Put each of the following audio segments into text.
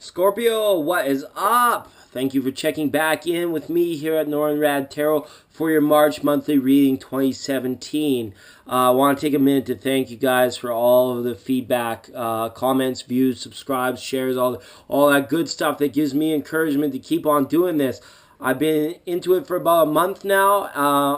Scorpio, what is up? Thank you for checking back in with me here at Northern Rad Tarot for your March monthly reading 2017. I want to take a minute to thank you guys for all of the feedback, comments, views, subscribes, shares, all that good stuff that gives me encouragement to keep on doing this. I've been into it for about a month now.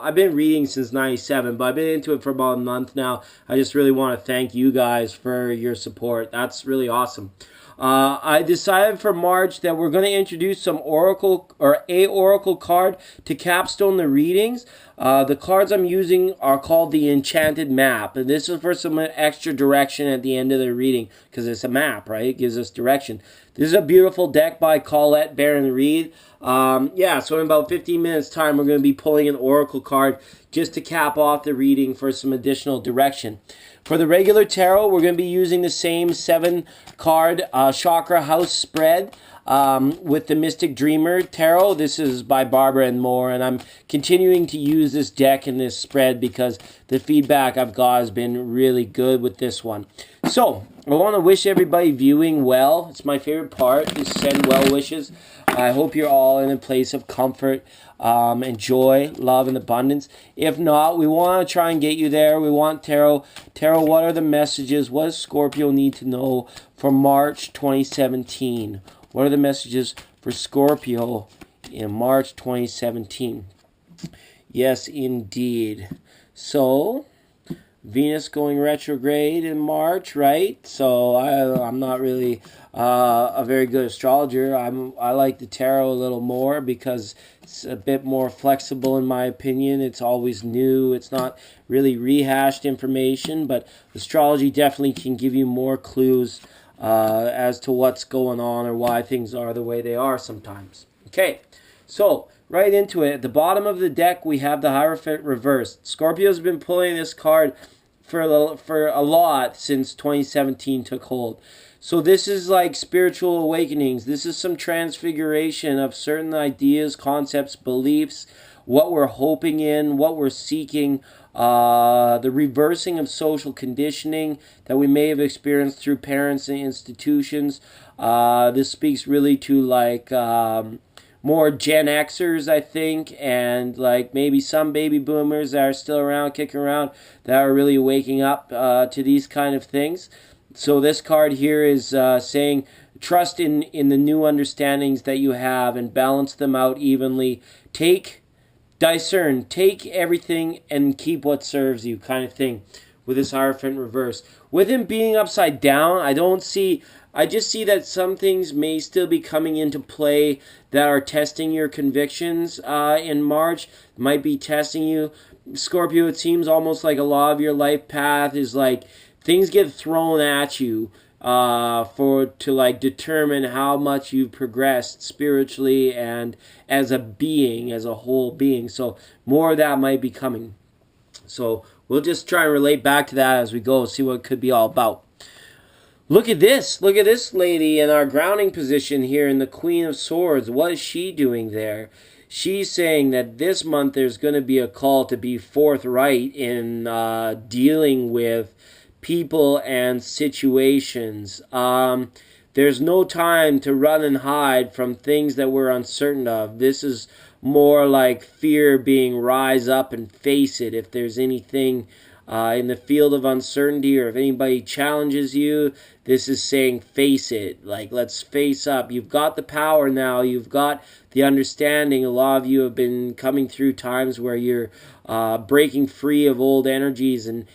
I've been reading since 97, but I've been into it for about a month now. I just really want to thank you guys for your support. That's really awesome. I decided for March that we're going to introduce some oracle or a oracle card to capstone the readings. The cards I'm using are called the Enchanted Map, and this is for some extra direction at the end of the reading because it's a map, right? It gives us direction. This is a beautiful deck by Colette Baron Reed. So in about 15 minutes time, we're going to be pulling an oracle card just to cap off the reading for some additional direction. For the regular tarot, we're going to be using the same 7-card chakra house spread with the Mystic Dreamer Tarot. This is by Barbara and Moore, and I'm continuing to use this deck and this spread because the feedback I've got has been really good with this one. So, I want to wish everybody viewing well. It's my favorite part, is send well wishes. I hope you're all in a place of comfort and joy, love, and abundance. If not, we want to try and get you there. We want tarot. Tarot, what are the messages? What does Scorpio need to know for March 2017? What are the messages for Scorpio in March 2017? Yes, indeed. So, Venus going retrograde in March, right? So I'm not really a very good astrologer. I like the tarot a little more because it's a bit more flexible in my opinion. It's always new. It's not really rehashed information, but astrology definitely can give you more clues as to what's going on or why things are the way they are sometimes. Okay, so right into it. At the bottom of the deck, we have the Hierophant reversed. Scorpio's been pulling this card for a lot since 2017 took hold. So this is like spiritual awakenings. This is some transfiguration of certain ideas, concepts, beliefs, what we're hoping in, what we're seeking, the reversing of social conditioning that we may have experienced through parents and institutions. This speaks really to like more Gen Xers, I think, and like maybe some baby boomers that are still around, kicking around, that are really waking up to these kind of things. So this card here is saying, trust in the new understandings that you have and balance them out evenly. Discern, take everything and keep what serves you, kind of thing, with this Hierophant reverse. With him being upside down, I just see that some things may still be coming into play that are testing your convictions in March. Might be testing you. Scorpio, it seems almost like a lot of your life path is like things get thrown at you to like determine how much you've progressed spiritually and as a being, as a whole being. So more of that might be coming. So we'll just try and relate back to that as we go, see what it could be all about. Look at this. Look at this lady in our grounding position here in the Queen of Swords. What is she doing there? She's saying that this month there's going to be a call to be forthright in dealing with people and situations. There's no time to run and hide from things that we're uncertain of. This is more like fear being rise up and face it. If there's anything in the field of uncertainty, or if anybody challenges you, this is saying face it. Like, let's face up. You've got the power now. You've got the understanding. A lot of you have been coming through times where you're breaking free of old energies, and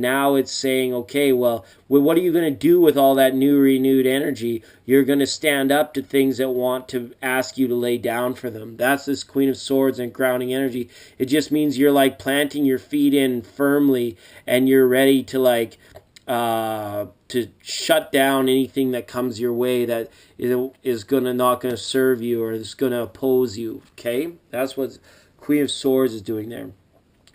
now it's saying, okay, well, what are you going to do with all that new renewed energy? You're going to stand up to things that want to ask you to lay down for them. That's this Queen of Swords and grounding energy. It just means you're like planting your feet in firmly, and you're ready to like to shut down anything that comes your way that is not going to serve you or is going to oppose you. Okay, that's what Queen of Swords is doing there.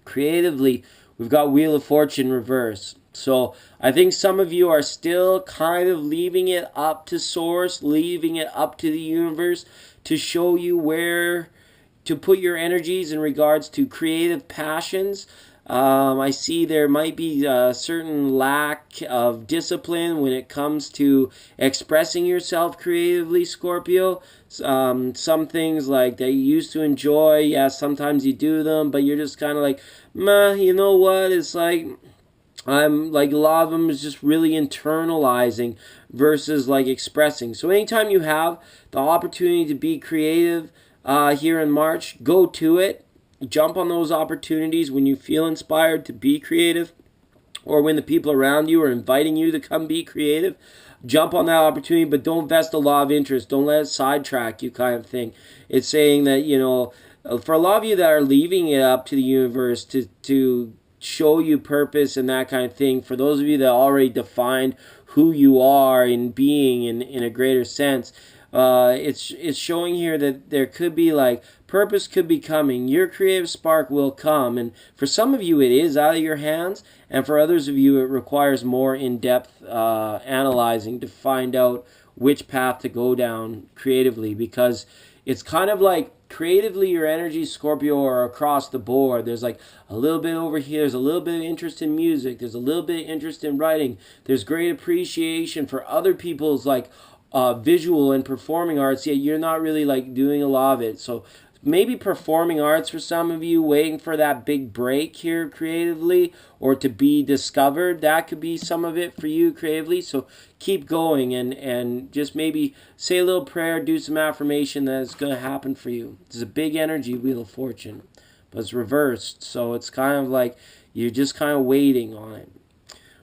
Creatively, we've got Wheel of Fortune reverse. So I think some of you are still kind of leaving it up to Source, leaving it up to the universe to show you where to put your energies in regards to creative passions. I see there might be a certain lack of discipline when it comes to expressing yourself creatively, Scorpio. Some things like that you used to enjoy, yeah, sometimes you do them, but you're just kind of like, meh, you know what? It's like I'm like a lot of them is just really internalizing versus like expressing. So anytime you have the opportunity to be creative here in March, go to it. Jump on those opportunities when you feel inspired to be creative, or when the people around you are inviting you to come be creative. Jump on that opportunity, but don't vest a lot of interest. Don't let it sidetrack you, kind of thing. It's saying that, for a lot of you that are leaving it up to the universe to show you purpose and that kind of thing, for those of you that already defined who you are in being in a greater sense, it's showing here that there could be like purpose could be coming. Your creative spark will come, and for some of you it is out of your hands, and for others of you it requires more in-depth analyzing to find out which path to go down creatively, because it's kind of like creatively your energy, Scorpio, are across the board. There's like a little bit over here, there's a little bit of interest in music, there's a little bit of interest in writing, there's great appreciation for other people's like visual and performing arts, yet you're not really like doing a lot of it. So maybe performing arts for some of you, waiting for that big break here creatively or to be discovered. That could be some of it for you creatively. So keep going and just maybe say a little prayer, do some affirmation that it's going to happen for you. It's a big energy wheel of fortune, but it's reversed. So it's kind of like you're just kind of waiting on it.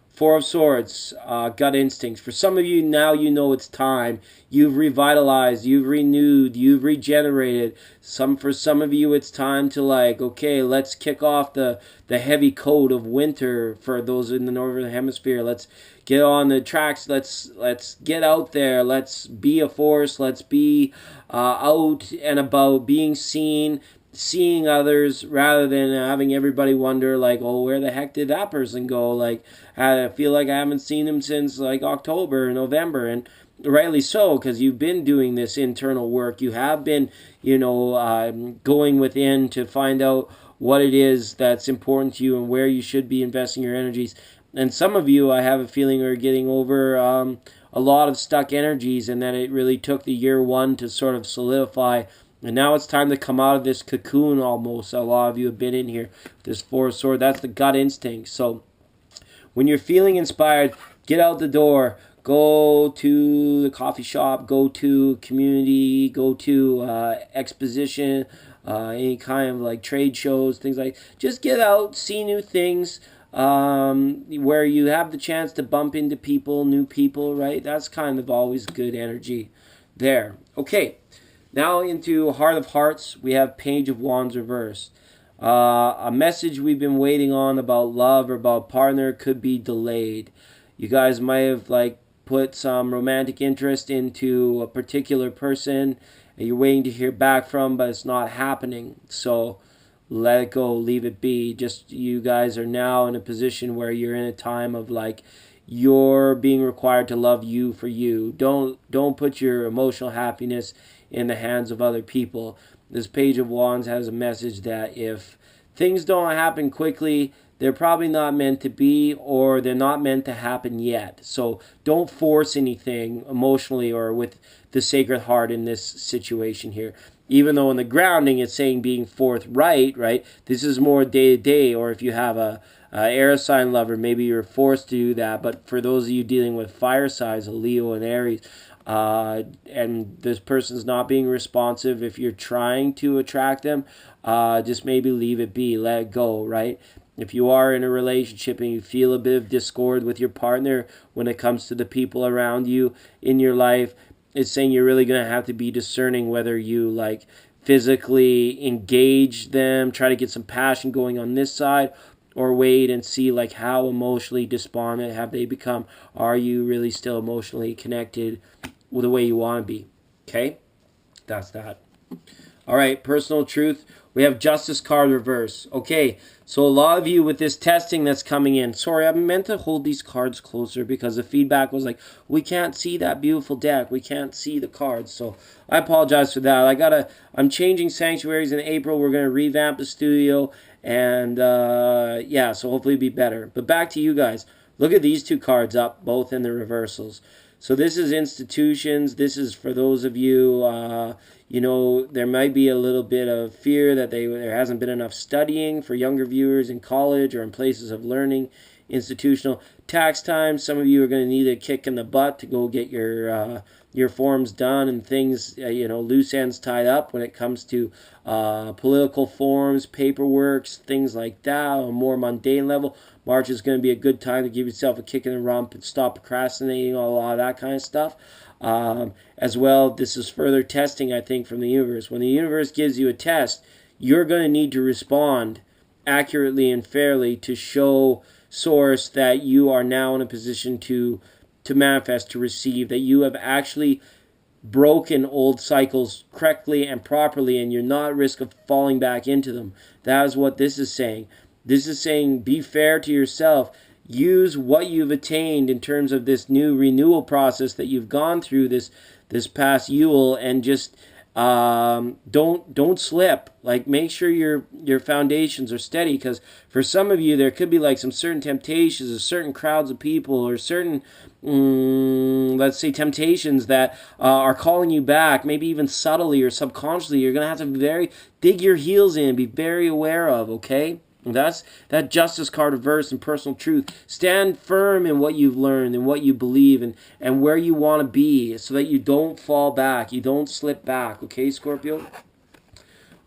Four of Swords, gut instincts. For some of you, now you know it's time. You've revitalized, you've renewed, you've regenerated. For some of you, it's time to like, okay, let's kick off the heavy coat of winter for those in the Northern Hemisphere. Let's get on the tracks. Let's get out there. Let's be a force. Let's be out and about, being seen, seeing others, rather than having everybody wonder like, oh, where the heck did that person go? Like, I feel like I haven't seen him since like October, November, and rightly so, because you've been doing this internal work. You have been, going within to find out what it is that's important to you and where you should be investing your energies. And some of you, I have a feeling, are getting over a lot of stuck energies, and that it really took the year one to sort of solidify. And now it's time to come out of this cocoon almost. A lot of you have been in here. This Four of Swords, that's the gut instinct. So when you're feeling inspired, get out the door. Go to the coffee shop. Go to community. Go to exposition. Any kind of like trade shows, things like. Just get out, see new things. Where you have the chance to bump into people, new people, right? That's kind of always good energy there. Okay. Now into Heart of Hearts, we have Page of Wands reversed. A message we've been waiting on about love or about partner could be delayed. You guys might have like put some romantic interest into a particular person and you're waiting to hear back from, but it's not happening. So let it go, leave it be. Just you guys are now in a position where you're in a time of like you're being required to love you for you. Don't put your emotional happiness in the hands of other people. This Page of Wands has a message that if things don't happen quickly, they're probably not meant to be, or they're not meant to happen yet. So don't force anything emotionally or with the Sacred Heart in this situation here. Even though in the grounding it's saying being forthright, right? This is more day to day, or if you have a air sign lover, maybe you're forced to do that. But for those of you dealing with fire signs, a Leo and Aries, and this person's not being responsive, if you're trying to attract them, just maybe leave it be, let it go, right? If you are in a relationship and you feel a bit of discord with your partner when it comes to the people around you in your life, it's saying you're really going to have to be discerning whether you like physically engage them, try to get some passion going on this side, or wait and see like how emotionally despondent have they become. Are you really still emotionally connected with the way you want to be? Okay, that's that. All right, personal truth. We have Justice card reverse. Okay, so a lot of you with this testing that's coming in. Sorry, I meant to hold these cards closer because the feedback was like, we can't see that beautiful deck. We can't see the cards. So I apologize for that. I'm changing sanctuaries in April. We're going to revamp the studio. And yeah, so hopefully it'll be better. But back to you guys. Look at these two cards up, both in the reversals. So this is institutions. This is for those of you, you know, there might be a little bit of fear that there hasn't been enough studying for younger viewers in college or in places of learning. Institutional tax time. Some of you are going to need a kick in the butt to go get your forms done and things, you know, loose ends tied up when it comes to political forms, paperwork, things like that on a more mundane level. March is going to be a good time to give yourself a kick in the rump and stop procrastinating, a lot of that kind of stuff. As well, this is further testing, I think, from the universe. When the universe gives you a test, you're going to need to respond accurately and fairly to show source that you are now in a position to manifest, to receive, that you have actually broken old cycles correctly and properly, and you're not at risk of falling back into them. That is what this is saying. This is saying be fair to yourself. Use what you've attained in terms of this new renewal process that you've gone through this past Yule, and just don't slip. Like, make sure your foundations are steady, because for some of you there could be like some certain temptations of certain crowds of people, or certain let's say temptations that are calling you back, maybe even subtly or subconsciously. You're gonna have to dig your heels in, be very aware of. Okay. That's that Justice card reversed and personal truth. Stand firm in what you've learned and what you believe, and where you want to be, so that you don't fall back, you don't slip back. Okay, Scorpio?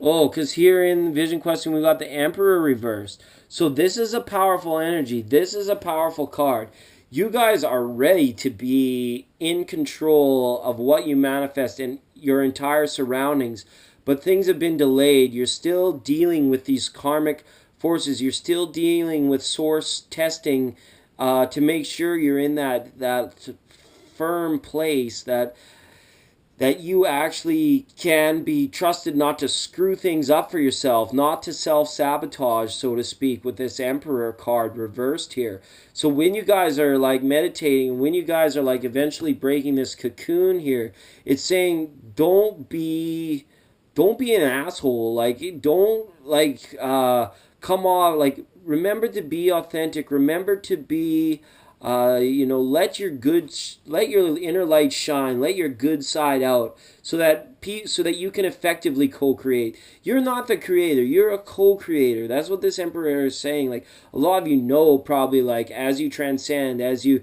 Oh, because here in Vision Question we got the Emperor reversed. So this is a powerful energy. This is a powerful card. You guys are ready to be in control of what you manifest in your entire surroundings, but things have been delayed. You're still dealing with these karmic forces. You're still dealing with source testing to make sure you're in that firm place that you actually can be trusted not to screw things up for yourself, not to self-sabotage, so to speak, with this Emperor card reversed here. So when you guys are like meditating, when you guys are like eventually breaking this cocoon here, it's saying don't be an asshole. Like, don't like come off, like, remember to be authentic, remember to be you know, let your inner light shine, let your good side out, so that you can effectively co-create. You're not the creator, you're a co-creator. That's what this Emperor is saying. Like, a lot of you know, probably, like, as you transcend, as you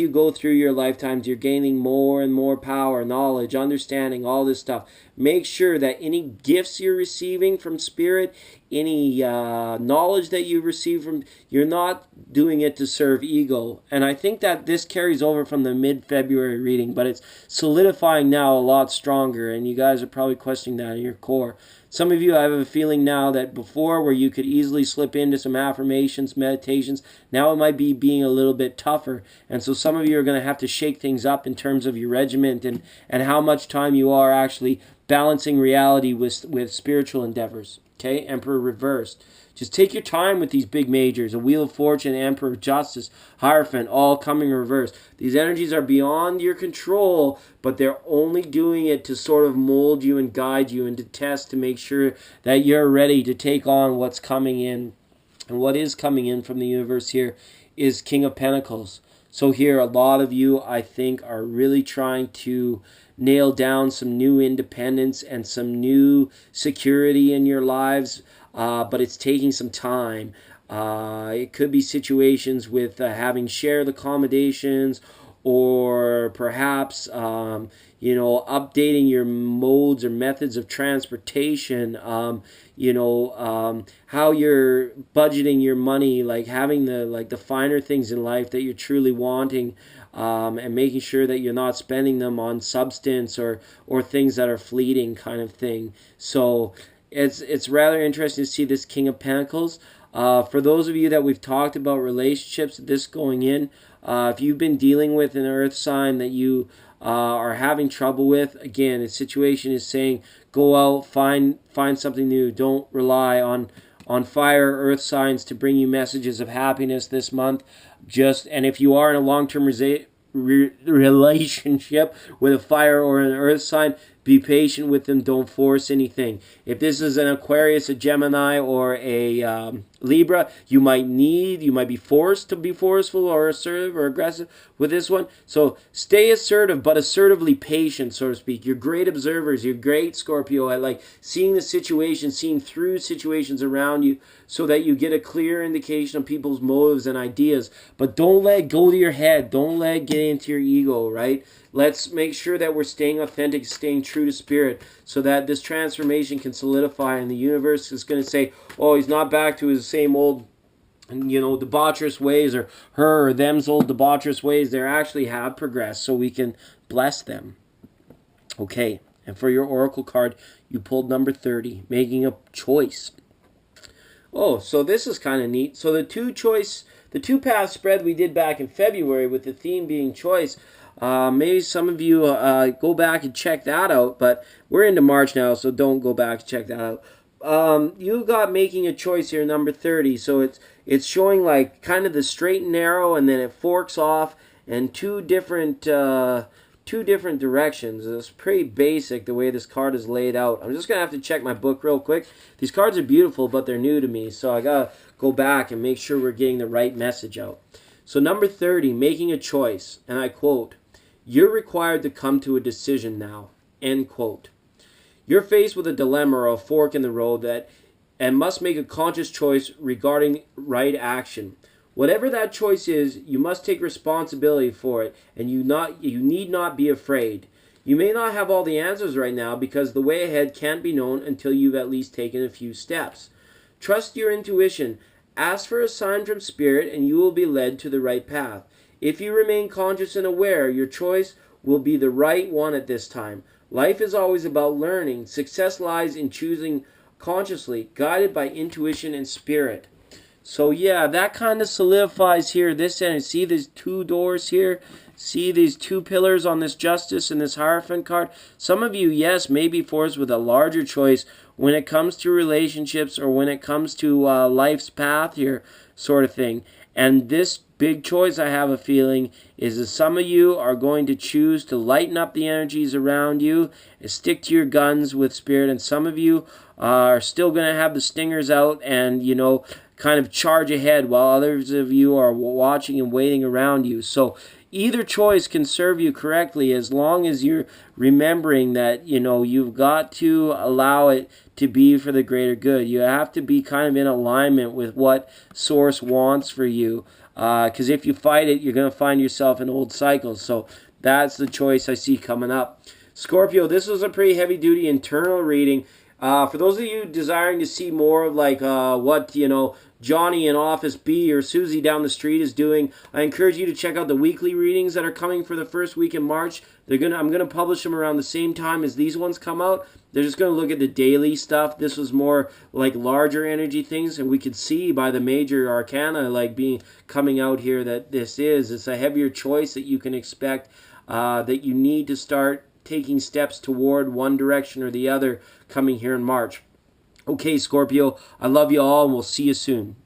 go through your lifetimes, you're gaining more and more power, knowledge, understanding, all this stuff. Make sure that any gifts you're receiving from Spirit, any knowledge that you receive from, you're not doing it to serve ego. And I think that this carries over from the mid-February reading, but it's solidifying now a lot stronger, and you guys are probably questioning that in your core. Some of you, I have a feeling now that before, where you could easily slip into some affirmations, meditations, now it might be being a little bit tougher. And so some of you are going to have to shake things up in terms of your regiment, and how much time you are actually balancing reality with spiritual endeavors. Okay, Emperor reversed. Just take your time with these big majors. A Wheel of Fortune, Emperor of Justice, Hierophant, all coming reversed. These energies are beyond your control, but they're only doing it to sort of mold you and guide you, and to test, to make sure that you're ready to take on what's coming in. And what is coming in from the universe here is King of Pentacles. So here, a lot of you, I think, are really trying to nail down some new independence and some new security in your lives, but it's taking some time. It could be situations with having shared accommodations, or perhaps you know, updating your modes or methods of transportation, you know, how you're budgeting your money, like having the finer things in life that you're truly wanting, and making sure that you're not spending them on substance or things that are fleeting, kind of thing. So it's rather interesting to see this King of Pentacles. For those of you that we've talked about relationships, this going in, if you've been dealing with an earth sign that you are having trouble with, again, the situation is saying go out, find something new. Don't rely on fire earth signs to bring you messages of happiness this month. And if you are in a long-term relationship with a fire or an earth sign, Be patient with them. Don't force anything. If this is an Aquarius, a Gemini, or a Libra, you might be forced to be forceful or assertive or aggressive with this one. So stay assertive, but assertively patient, so to speak. You're great observers. You're great, Scorpio, at like seeing the situation, seeing through situations around you so that you get a clear indication of people's motives and ideas. But don't let it go to your head. Don't let it get into your ego, right? Let's make sure that we're staying authentic, staying true to spirit, so that this transformation can solidify, and the universe is going to say, oh, he's not back to his same old, debaucherous ways, or her or them's old debaucherous ways. They actually have progressed, so we can bless them. Okay, and for your oracle card, you pulled number 30, making a choice. Oh, so this is kind of neat. So the two path spread we did back in February with the theme being choice. Maybe some of you go back and check that out, but we're into March now, so don't go back and check that out. You got making a choice here, number 30. So it's showing like kind of the straight and narrow, and then it forks off in two different directions. It's pretty basic the way this card is laid out. I'm just gonna have to check my book real quick. These cards are beautiful, but they're new to me, so I gotta go back and make sure we're getting the right message out. So number 30, making a choice, and I quote, "You're required to come to a decision now," end quote. You're faced with a dilemma or a fork in the road and must make a conscious choice regarding right action. Whatever that choice is, you must take responsibility for it, and you need not be afraid. You may not have all the answers right now, because the way ahead can't be known until you've at least taken a few steps. Trust your intuition. Ask for a sign from spirit, and you will be led to the right path. If you remain conscious and aware, your choice will be the right one at this time. Life is always about learning. Success lies in choosing consciously, guided by intuition and spirit. So yeah, that kind of solidifies here this end. See these two doors here? See these two pillars on this Justice and this Hierophant card? Some of you, yes, may be forced with a larger choice when it comes to relationships, or when it comes to life's path here, sort of thing. And this big choice, I have a feeling, is that some of you are going to choose to lighten up the energies around you and stick to your guns with spirit, and some of you are still going to have the stingers out and, kind of charge ahead, while others of you are watching and waiting around you. So either choice can serve you correctly, as long as you're remembering that, you've got to allow it to be for the greater good. You have to be kind of in alignment with what Source wants for you. Because if you fight it, you're going to find yourself in old cycles. So that's the choice I see coming up. Scorpio, this was a pretty heavy-duty internal reading. For those of you desiring to see more of like what Johnny in Office B or Susie down the street is doing, I encourage you to check out the weekly readings that are coming for the first week in March. I'm gonna publish them around the same time as these ones come out. They're just gonna look at the daily stuff. This was more like larger energy things, and we could see by the major arcana coming out here that it's a heavier choice that you can expect, that you need to start taking steps toward one direction or the other coming here in March. Okay, Scorpio, I love you all, and we'll see you soon.